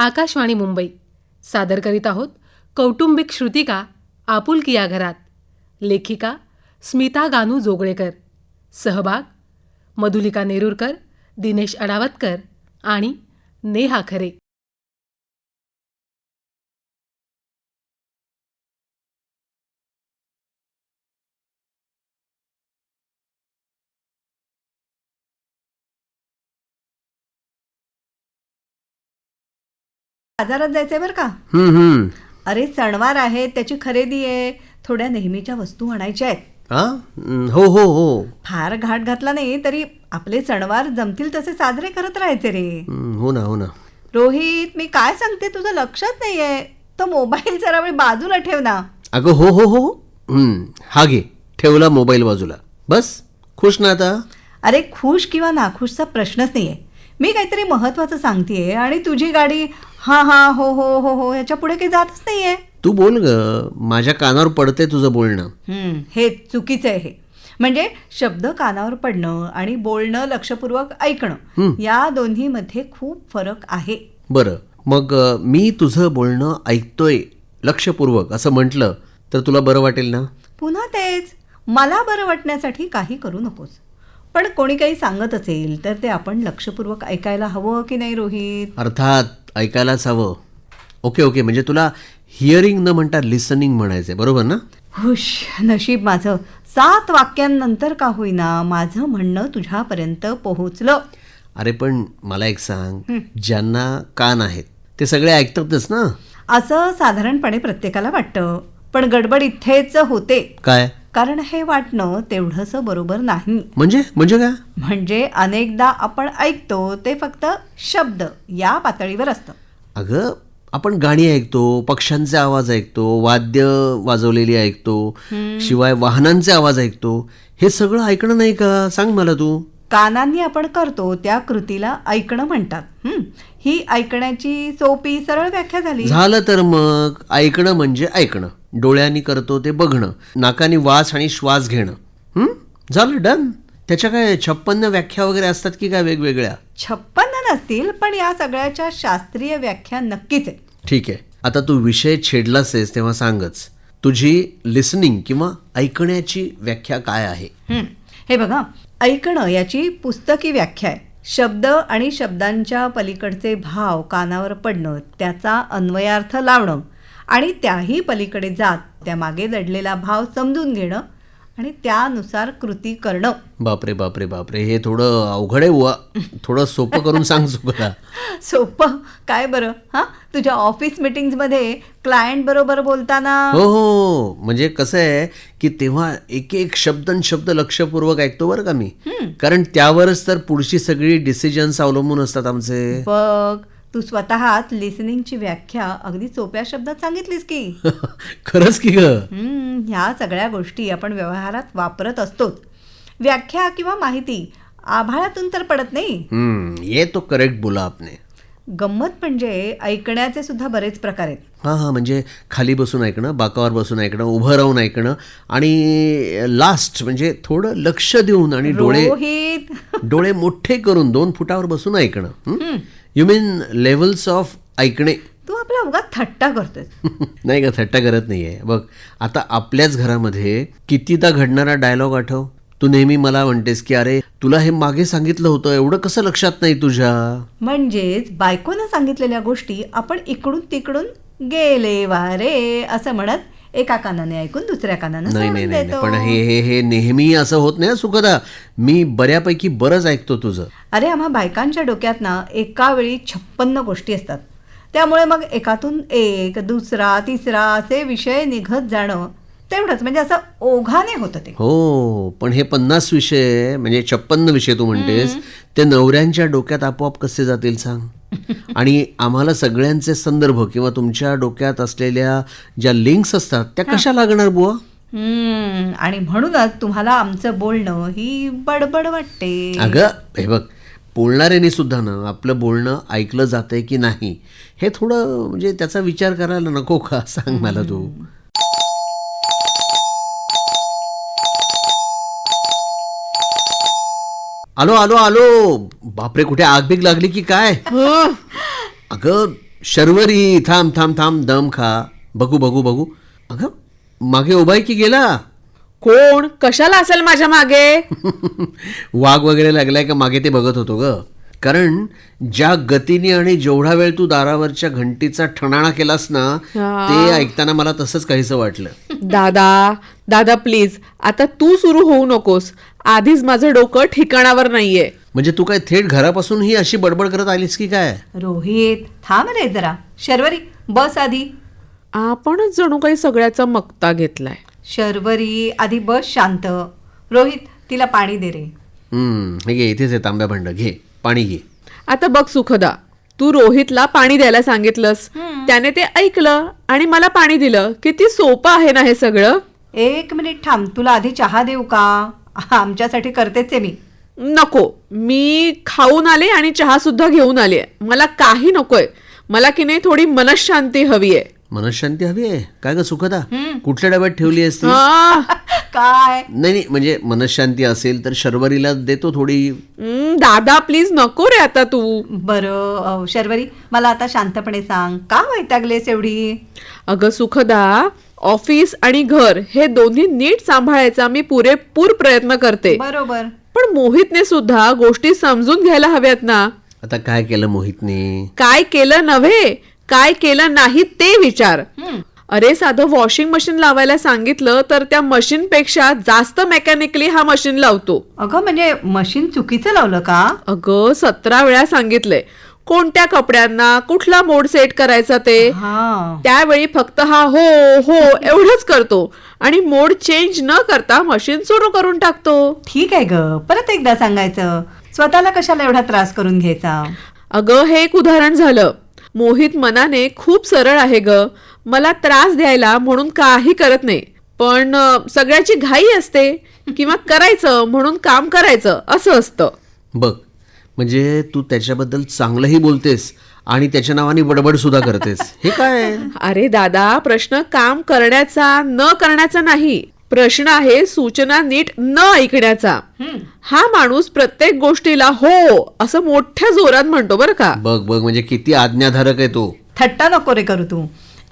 आकाशवाणी मुंबई सादर करीत आहोत कौटुंबिक श्रुतिका आपुलकी या घरात. लेखिका स्मिता गानू जोगळेकर. सहभाग मधुलिका नेरुरकर, दिनेश अडावतकर आणि नेहा खरे. बाजारात जायचंय बरं का. अरे सणवार आहे, त्याची खरेदी आहे, थोड्या नेहमीच्या वस्तू आणायच्या आहेत. हो हो हो. फार घाट घातला नाही तरी आपले सणवार जमतील तसे साजरे करत राहायचे रे. हो ना हो ना. रोहित, मी काय सांगते तुझं लक्षात नाहीये. तो मोबाईल जरा वेळ बाजूला ठेव ना. अगं हो हो हो. हा घे, ठेवला मोबाईल बाजूला. बस खुश ना आता. अरे खुश किंवा नाखुशचा प्रश्नच नाहीये. मी काहीतरी महत्वाचं सांगतेय आणि तुझी गाडी हा हा हो हो हो हो ह्याच्या पुढे काही जातच नाहीये. तू बोल ग, माझ्या कानावर पडते तुझं बोलणं. हे चुकीचं आहे. हे म्हणजे शब्द कानावर पडणं आणि बोलणं लक्षपूर्वक ऐकणं या दोन्हीमध्ये खूप फरक आहे. बरं, मग मी तुझं बोलणं ऐकतोय लक्षपूर्वक असं म्हटलं तर तुला बरं वाटेल ना? पुन्हा तेच, मला बरं वाटण्यासाठी काही करू नकोस. पण कोणी काही सांगत असेल तर ते आपण लक्षपूर्वक ऐकायला हवं की नाही रोहित? अर्थात ऐकायलाच हवं. ओके ओके, म्हणजे तुला हिअरिंग न म्हणता लिसनिंग म्हणायचंय, बरोबर ना? हुश, नशीब माझं 7 वाक्यांनंतर का होईना माझं म्हणणं तुझ्यापर्यंत पोहोचलं. अरे पण मला एक सांग, ज्यांना कान आहेत ते सगळे ऐकतातच ना? असं साधारणपणे प्रत्येकाला वाटतं, पण गडबड इथेच होते. काय? कारण हे वाटणं तेवढंसं बरोबर नाही. म्हणजे म्हणजे काय? म्हणजे अनेकदा आपण ऐकतो ते फक्त शब्द या पातळीवर असतं. अगं, आपण गाणी ऐकतो, पक्ष्यांचे आवाज ऐकतो, वाद्य वाजवलेली ऐकतो, शिवाय वाहनांचे आवाज ऐकतो. हे सगळं ऐकणं नाही का? सांग मला तू. कानांनी आपण करतो त्या कृतीला ऐकणं म्हणतात. ही ऐकण्याची सोपी सरळ व्याख्या झाली. झालं तर मग ऐकणं म्हणजे ऐकणं. डोळ्यांनी करतो ते बघणं, नाकानी वास आणि श्वास घेणं. झालं, डन. त्याच्या काय 56 व्याख्या वगैरे असतात की काय वेगवेगळ्या? 56 नसतील, पण या सगळ्याच्या शास्त्रीय व्याख्या नक्कीच आहे. ठीक आहे, आता तू विषय छेडलास आहेस तेव्हा सांगच, तुझी लिसनिंग किंवा ऐकण्याची व्याख्या काय आहे? हे बघा, ऐकणं याची पुस्तकी व्याख्या आहे. शब्द आणि शब्दांच्या पलीकडचे भाव कानावर पडणं, त्याचा अन्वयार्थ लावणं आणि त्याही पलीकडे जात त्यामागे दडलेला भाव समजून घेणं आणि त्यानुसार कृती करणं. बापरे बापरे बापरे, हे थोडं अवघड आहे बुवा. थोडं सोपं करून सांग चुकला. सोपं काय बरं? तुझ्या ऑफिस मीटिंग्समध्ये क्लायंट बरोबर बोलताना. हो हो, म्हणजे कसं आहे की तेव्हा एक एक शब्द लक्षपूर्वक ऐकतो बरं का मी. कारण त्यावरच तर पुढची सगळी डिसिजन्स अवलंबून असतात आमचे. बघ, तू स्वतःच लिसनिंगची व्याख्या अगदी सोप्या शब्दात सांगितलीस की. खरंच की ग. ह्या सगळ्या गोष्टी आपण व्यवहारात वापरत असतोच. व्याख्या किंवा माहिती आभाळातून तर पडत नाही. ये तो करेक्ट बोला आपने. गंमत म्हणजे ऐकण्याचे सुद्धा बरेच प्रकार आहेत. हा, म्हणजे खाली बसून ऐकणं, बाकावर बसून ऐकणं, उभं राहून ऐकणं आणि लास्ट म्हणजे थोडं लक्ष देऊन आणि डोळे मोठे करून 2 फुटावर बसून ऐकणं. यू मीन लेवल्स ऑफ ऐकणे. तू आपला उगाच थट्टा करतोय. नाही का, थट्टा करत नाहीये. बघ, आता आपल्याच घरामध्ये कितीदा घडणारा डायलॉग आठव. तू नेहमी मला म्हणतेस की अरे तुला हे मागे सांगितलं होतं, एवढं कसं लक्षात नाही तुझ्या? म्हणजेच बायकोनं सांगितलेल्या गोष्टी आपण इकडून तिकडून गेले वारे असं म्हणत एका कानाने ऐकून दुसऱ्या कानाने सोडून देतो. पण हे नेहमी असं होत नाही सुखदा. मी बऱ्यापैकी बरंच ऐकतो तुझं. अरे आम्हा बायकांच्या डोक्यात ना एका वेळी 56 गोष्टी असतात. त्यामुळे मग एकातून एक, दुसरा, तिसरा असे विषय निघत जाणं तेवढंच, म्हणजे असं ओघाने होतं ते. हो, पण हे 50 विषय म्हणजे 56 विषय तू म्हणतेस ते नवऱ्यांच्या डोक्यात आपोआप कसे जातील सांग? आणि आम्हाला सगळ्यांचे संदर्भ किंवा तुमच्या डोक्यात असलेल्या ज्या लिंक्स असतात त्या कशा लागणार बुवा? आणि म्हणूनच तुम्हाला आमचं बोलणं ही बडबड वाटते. अगं हे बघ, बोलणाऱ्यांनी सुद्धा ना आपलं बोलणं ऐकलं जातंय की नाही हे थोडं म्हणजे त्याचा विचार करायला नको का? सांग मला तू. आलो आलो आलो. बापरे, कुठे आग बीग लागली की काय? अगं शर्वरी थांब थांब थांब दम खा. बघू बघू बघू. अगं मागे उभा आहे की गेला? कोण कशाला असेल माझ्या मागे? वाघ वगैरे लागलाय का मागे ते बघत होतो ग. कारण ज्या गतीने आणि जेवढा वेळ तू दारावरच्या घंटीचा ठणाणा केलास ना, ते ऐकताना मला तसंच काहीसं वाटलं. दादा दादा प्लीज आता तू सुरू होऊ नकोस. आधीच माझं डोकं ठिकाणावर नाहीये. म्हणजे तू काय थेट घरापासून ही अशी बडबड करत आलीस की काय? रोहित थांब रे जरा. शर्वरी बस आधी. आपणच जणू काही सगळ्याचा मक्ता घेतलाय. शर्वरी आधी बस शांत. रोहित तिला पाणी दे रे. हे घे, इथेच आहे तांब्या भांड, घे पाणी घे. आता बघ सुखदा, तू रोहितला पाणी द्यायला सांगितलंस, त्याने ते ऐकलं आणि मला पाणी दिलं. किती सोपं आहे ना हे सगळं. 1 मिनिट थांब, तुला आधी चहा देऊ का? आमच्यासाठी करतेच आहे मी. नको, मी खाऊन आले आणि चहा सुद्धा घेऊन आले. मला काही नकोय. मला की नाही थोडी मनशांती हवी आहे. मनशांती हवी आहे? काय ग सुखदा, कुठल्या डब्यात ठेवली असती? काय नाही नाही, म्हणजे मनशांती असेल तर शर्वरीला देतो थोडी. दादा प्लीज नको रे आता तू. बरं शर्वरी मला आता शांतपणे सांग, का वैतागलेस एवढी? अगं सुखदा, ऑफिस आणि घर हे दोन्ही नीट सांभाळायचा मी पुरेपूर प्रयत्न करते. बरोबर. पण मोहितने सुद्धा गोष्टी समजून घ्यायला हव्यात ना. आता काय केलं मोहितने? काय केलं नव्हे, काय केलं नाही ते विचार. अरे साधं वॉशिंग मशीन लावायला सांगितलं तर त्या मशीन पेक्षा जास्त मेकॅनिकली हा मशीन लावतो. अगं म्हणजे मशीन चुकीचं लावलं का? अगं 17 वेळा सांगितलंय कोणत्या कपड्यांना कुठला मोड सेट करायचा ते. त्यावेळी फक्त हा हो हो एवढंच करतो आणि मोड चेंज न करता मशीन सुरू करून टाकतो. ठीक आहे ग, परत एकदा सांगायचं. स्वतःला कशाला एवढा त्रास करून घ्यायचा? अगं हे एक उदाहरण झालं. मोहित मनाने खूप सरळ आहे ग. मला त्रास द्यायला म्हणून काही करत नाही, पण सगळ्याची घाई असते किंवा करायचं म्हणून काम करायचं असं असतं. बघ, म्हणजे तू त्याच्याबद्दल चांगलंही बोलतेस आणि त्याच्या नावाने बडबड सुद्धा करतेस. हे काय? अरे दादा, प्रश्न काम करण्याचा न करण्याचा नाही. प्रश्न आहे सूचना नीट न ऐकण्याचा. हा माणूस प्रत्येक गोष्टीला हो असं मोठ्या जोरात म्हणतो बरं का. बघ बघ, म्हणजे किती आज्ञाधारक आहे तो. थट्टा नको रे करू तू.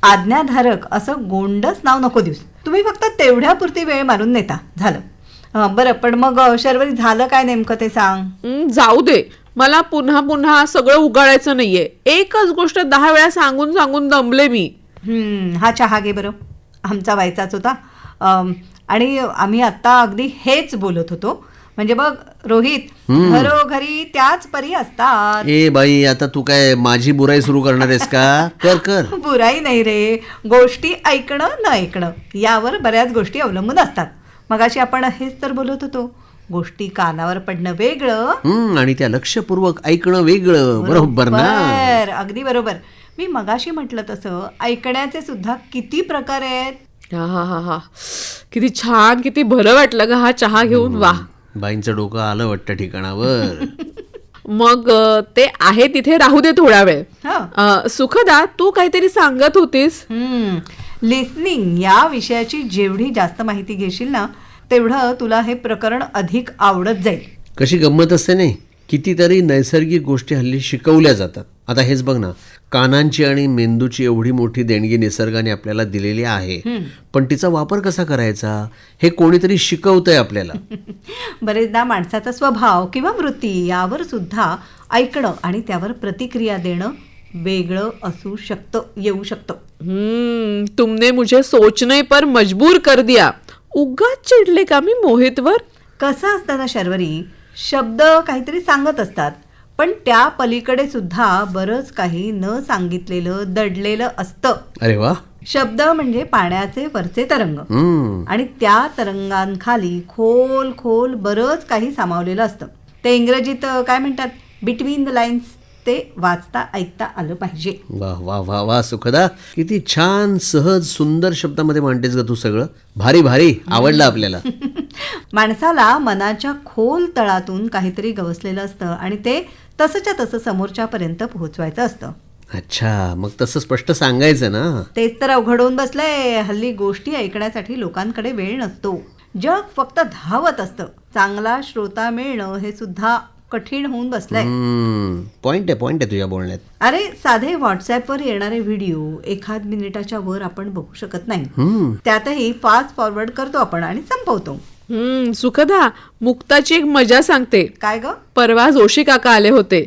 आज्ञाधारक असं गोंडच नाव नको देऊस. तुम्ही फक्त तेवढ्यापुरती वेळ मारून नेता झालं. बरं, पण मग शर्वरी झालं काय नेमकं ते सांग. जाऊ दे, मला पुन्हा पुन्हा सगळं उगाळायचं नाहीये. एकच गोष्ट 10 वेळा सांगून सांगून दमले मी. हा चहा घे बरं, आमचा व्हायचाच होता. आणि आम्ही आता अगदी हेच बोलत होतो. म्हणजे बघ रोहित, घरोघरी त्याच परी असतात. ए बाई, आता तू काय माझी बुराई सुरू करणार आहेस का? कर कर. बुराई नाही रे, गोष्टी ऐकणं न ऐकणं यावर बऱ्याच गोष्टी अवलंबून असतात. मगाशी आपण हेच तर बोलत होतो. गोष्टी कानावर पडणं वेगळं आणि त्या लक्षपूर्वक ऐकणं वेगळं. बरोबर ना? अगदी बरोबर. मी मगाशी म्हटलं तसं ऐकण्याचे सुद्धा किती प्रकार आहेत. हा हा हा, किती छान, किती बरं वाटलं ग हा चहा घेऊन. वा, बाईंचं डोकं आलं वाटतं ठिकाणावर. मग ते आहे तिथे राहू दे थोडा वेळ. सुखदा, तू काहीतरी सांगत होतीस. लिसनिंग या विषयाची जेवढी जास्त माहिती घेशील ना, तेवढं तुला हे प्रकरण अधिक आवडत जाईल. कशी गंमत असते नाही, कितीतरी नैसर्गिक गोष्टी हल्ली शिकवल्या जातात. आता हेच बघ ना, कानांची आणि मेंदूची एवढी मोठी देणगी निसर्गाने आपल्याला दिलेली आहे, पण तिचा वापर कसा करायचा हे कोणीतरी शिकवतंय आपल्याला. बरेचदा माणसाचा स्वभाव किंवा वृत्ती यावर सुद्धा ऐकणं आणि त्यावर प्रतिक्रिया देणं वेगळं असू शकतं, येऊ शकतं. तुमने मुझे सोचने पर मजबूर कर दिया. उगाच चिडले का मी मोहितवर? कसं असतं ना शर्वरी, शब्द काहीतरी सांगत असतात, पण त्या पलीकडे सुद्धा बरंच काही न सांगितलेलं दडलेलं असतं. अरे वा. शब्द म्हणजे पाण्याचे वरचे तरंग, आणि त्या तरंगांखाली खोल खोल बरंच काही सामावलेलं असतं. ते इंग्रजीत काय म्हणतात, बिटवीन द लाईन्स. ते वाचता ऐकता आलं पाहिजे. वा वा वा वा सुखदा, किती छान सहज सुंदर शब्दामध्ये मांडतेस ग तू सगळं. भारी भारी, आवडलं आपल्याला. माणसाला मनाच्या खोल तळातून काहीतरी गवसलेलं असतं आणि ते तसंच्या तसं समोरच्यापर्यंत पोहोचवायचं असतं. अच्छा, मग तसं स्पष्ट सांगायचं ना. तेच तर अवघड होऊन बसलंय. हल्ली गोष्टी ऐकण्यासाठी लोकांकडे वेळ नसतो. जग फक्त धावत असतं. चांगला श्रोता मिळणं हे सुद्धा कठीण होऊन बसलाय. पॉइंट आहे तुझ्या बोलण्यात. अरे साधे व्हॉट्सअपवर येणारे व्हिडिओ एखाद मिनिटाच्या वर आपण बघू शकत नाही. त्यातही फास्ट फॉरवर्ड करतो आपण आणि संपवतो. सुखदा, मुक्ताची एक मजा सांगते. काय ग? परवा जोशी काका आले होते.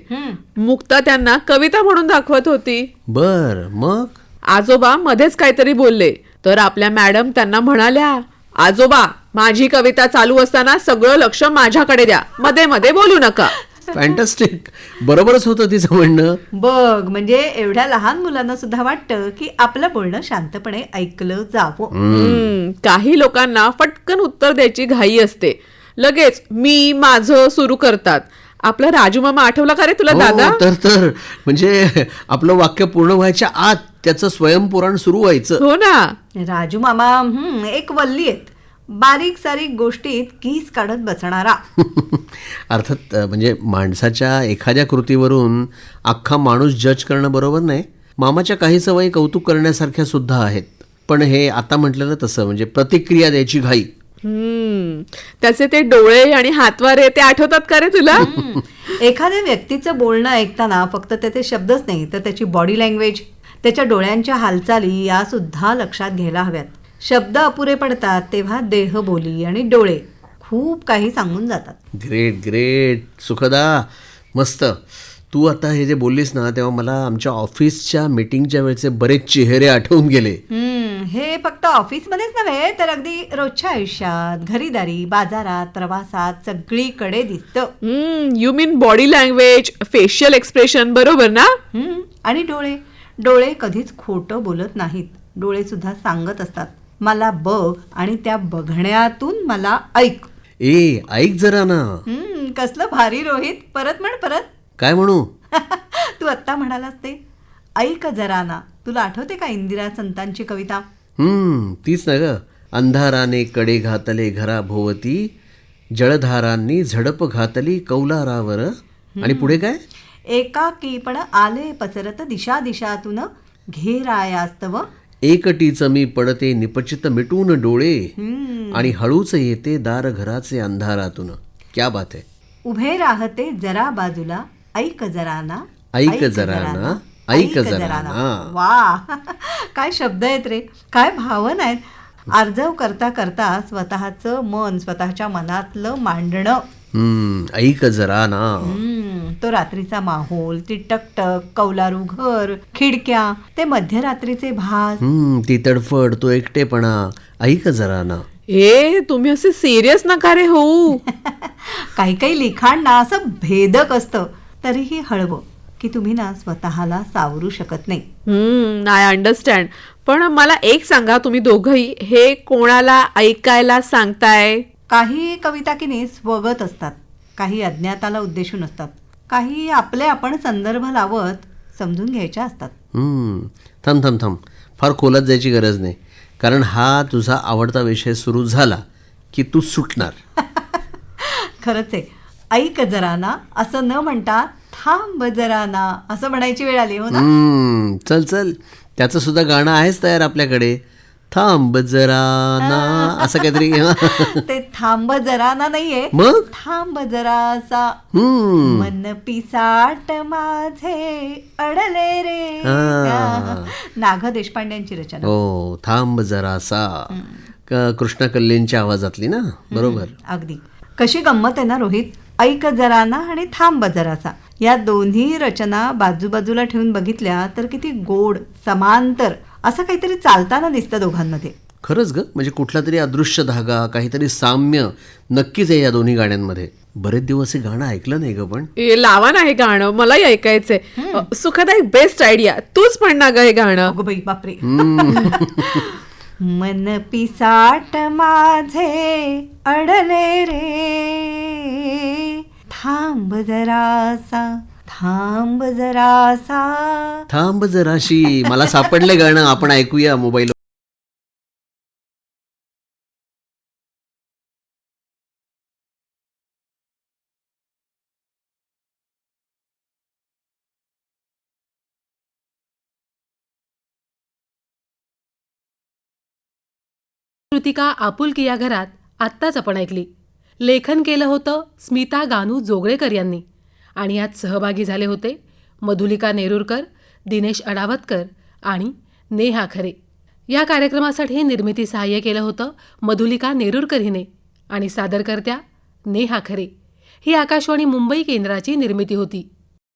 मुक्ता त्यांना कविता म्हणून दाखवत होती. बर, मग? आजोबा मध्येच काहीतरी बोलले तर आपल्या मॅडम त्यांना म्हणाल्या, आजोबा माझी कविता चालू असताना सगळं लक्ष माझ्याकडे द्या, मध्ये मध्ये बोलू नका. फॅन्टास्टिक. बरोबरच होतं तिचं म्हणणं. बघ, म्हणजे एवढ्या लहान मुलांना सुद्धा वाटतं की आपलं बोलणं शांतपणे ऐकलं जावं. काही लोकांना फटकन उत्तर द्यायची घाई असते, लगेच मी माझं सुरू करतात. आपला राजू मामा आठवला का रे तुला? दादा हो, तर म्हणजे आपलं वाक्य पूर्ण व्हायच्या आत त्याचं स्वयंपुराण सुरू व्हायचं. हो ना. राजू मामा एक वल्ली आहेत, बारीक सारीक गोष्टीत कीस काढत बसणारा. अर्थात म्हणजे माणसाच्या एखाद्या कृतीवरून अख्खा माणूस जज करणं बरोबर नाही. मामाच्या काही सवयी कौतुक करण्यासारख्या सुद्धा आहेत, पण हे आता म्हटलं ना तसं म्हणजे प्रतिक्रिया द्यायची घाई. त्याचे ते डोळे आणि हातवारे ते आठवतात का रे तुला? एखाद्या व्यक्तीचं बोलणं ऐकताना फक्त त्याचे शब्दच नाही तर त्याची बॉडी लँग्वेज, त्याच्या डोळ्यांच्या हालचाली या सुद्धा लक्षात घ्यायला हव्यात. शब्द अपुरे पडतात तेव्हा देहबोली आणि डोळे खूप काही सांगून जातात. ग्रेट सुखदा, मस्त. तू आता हे जे बोललीस ना तेव्हा मला आमच्या ऑफिसच्या मीटिंगच्या वेळचे बरेच चेहरे आठवून गेले. हे फक्त ऑफिसमध्येच नव्हे तर अगदी रोजच्या आयुष्यात, घरीदारी, बाजारात, प्रवासात सगळीकडे दिसतं. You mean body language, facial expression, बरोबर ना? आणि डोळे कधीच खोटं बोलत नाहीत. डोळे सुद्धा सांगत असतात, मला बघ आणि त्या बघण्यातून मला ऐक. ऐक जरा ना. कसलं भारी रोहित. परत म्हण, परत. काय म्हणू? तू आत्ता म्हणालास ते ऐक जरा ना. तुला आठवते का इंदिरा संतांची कविता? तीच ना ग. अंधाराने कडे घातले घराभोवती, जळधारांनी झडप घातली कौलारावर. आणि पुढे काय? एकाकीपण आले पसरत दिशा दिशातून, घेरायास्तव एकटीच मी पडते निपचित मिटून डोळे, आणि हळूच येते दार घराचे अंधारातून. क्या बात आहे. उभे राहते जरा बाजूला, ऐक जरा ना, ऐक जरा ना, ऐक जरा ना. वा, काय शब्द आहेत रे, काय भावना आहेत. आर्जव करता करता स्वतःचं मन, स्वतःच्या मनातलं मांडणं. ऐक जरा ना. तो रात्रीचा माहोल, ती टकटक, कौलारू घर, खिडक्या, ते मध्यरात्रीचे भास, ती तडफड, तो एकटेपणा. ऐक जरा ना. तुम्ही असे सिरियस नका रे होऊ. काही काही लिखाण ना असं भेदक असतं, तरीही हळवं की तुम्ही ना स्वतःला सावरू शकत नाही. I understand. पण मला एक सांगा, तुम्ही दोघंही हे कोणाला ऐकायला सांगताय? काही कविता की नाही स्वगत असतात, काही अज्ञाताला उद्देशून असतात, काही आपले आपण संदर्भ लावत समजून घ्यायच्या असतात. थांब. फार खोलात जायची गरज नाही, कारण हा तुझा आवडता विषय सुरू झाला की तू सुटणार. खरंच आहे. ऐक जरा ना असं न म्हणता थांब जरा ना असं म्हणायची वेळ आली. हो ना. चल त्याचं सुद्धा गाणं आहेच तयार आपल्याकडे. थांब जरा ना असं काहीतरी. ते थांब जरा ना नाहीये, मग थांब जरासा. मन पिसाट माझे अडले रे. नाग देशपांड्यांची रचना. हो, थांब जरासा. कृष्णा कल्लेंच्या आवाजातली ना. बरोबर. अगदी. कशी गंमत आहे ना रोहित. ऐक जरा ना आणि थांब जरासा या दोन्ही रचना बाजूबाजूला ठेवून बघितल्या तर किती गोड, समांतर असं काहीतरी चालताना दिसतं दोघांमध्ये. खरंच ग, म्हणजे कुठला तरी अदृश्य धागा, काहीतरी साम्य नक्कीच आहे या दोन्ही गाण्यांमध्ये. बरेच दिवस हे गाणं ऐकलं नाही ग. पण लावा ना हे गाणं, मलाही ऐकायचंय. सुखदाई, बेस्ट आयडिया. तूच म्हण ना ग हे गाणं. अगो बाई, बापरे. मन पिसाट माझे अडले रे, थांब जरासा, थांब जरासा. थांब जराशी. मला सापडले गाणं, आपण ऐकूया मोबाईल. कृतिका आपुलकी या घरात आत्ताच आपण ऐकली. लेखन केलं होतं स्मिता गानू जोगळेकर यांनी. आणि यात सहभागी झाले होते मधुलिका नेरुरकर, दिनेश अडावतकर आणि नेहा खरे. या कार्यक्रमासाठी निर्मिती सहाय्य केलं होतं मधुलिका नेरुरकर हिने आणि सादरकर्त्या नेहा खरे. ही आकाशवाणी मुंबई केंद्राची निर्मिती होती.